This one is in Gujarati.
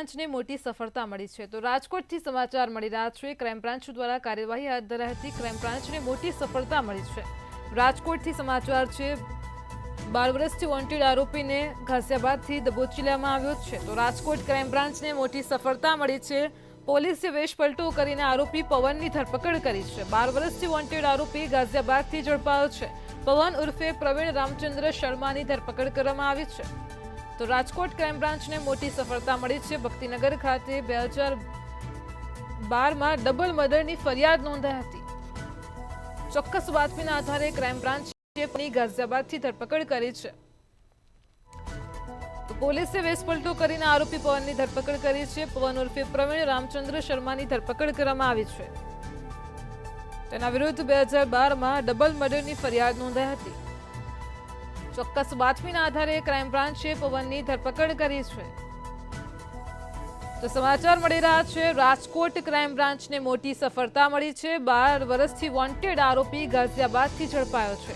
બ્રાન્ચને મોટી સફળતા મળી છે। તો રાજકોટથી સમાચાર મળી રહ્યા છે। ક્રાઇમ બ્રાન્ચ દ્વારા કાર્યવાહી હાથ ધરાઈ હતી। ક્રાઇમ બ્રાન્ચને મોટી સફળતા મળી છે। રાજકોટથી સમાચાર છે। 12 વર્ષથી વોન્ટેડ આરોપીને ઘાસિયાબાદથી દબોચી લેવામાં આવ્યો છે। તો રાજકોટ ક્રાઇમ બ્રાન્ચને મોટી સફળતા મળી છે। પોલીસે વેશપલટો કરીને આરોપી પવનની ધરપકડ કરી છે। 12 વર્ષથી વોન્ટેડ આરોપી ઘાસિયાબાદથી ઝડપાયો છે। પવન ઉર્ફે પ્રવીણ રામચંદ્ર શર્માની ધરપકડ કરવામાં આવી છે। તો રાજકોટ ક્રાઇમ બ્રાન્ચને મોટી સફળતા મળી છે। ભક્તિનગર ખાતે 2012માં ડબલ મર્ડરની ફરિયાદ નોંધાઈ હતી। ચોક્કસ બાતમીના આધારે ક્રાઇમ બ્રાન્ચે ઘાસિયાબાદથી ધરપકડ કરી છે। તો પોલીસે વેશપલટો કરીને આરોપી પવનની ધરપકડ કરી છે। પવન ઉર્ફે પ્રવીણ રામચંદ્ર શર્માની ધરપકડ કરવામાં આવી છે। તેના વિરુદ્ધ 2012માં ડબલ મર્ડરની ફરિયાદ નોંધાઈ હતી। ચોક્કસ બાતમીના આધારે ક્રાઇમ બ્રાન્ચે પવનની ધરપકડ કરી છે। તો સમાચાર મળી રહ્યા છે। રાજકોટ ક્રાઇમ બ્રાન્ચને મોટી સફળતા મળી છે। 12 વર્ષથી વોન્ટેડ આરોપી ઘાસિયાબાદથી ઝડપાયો છે।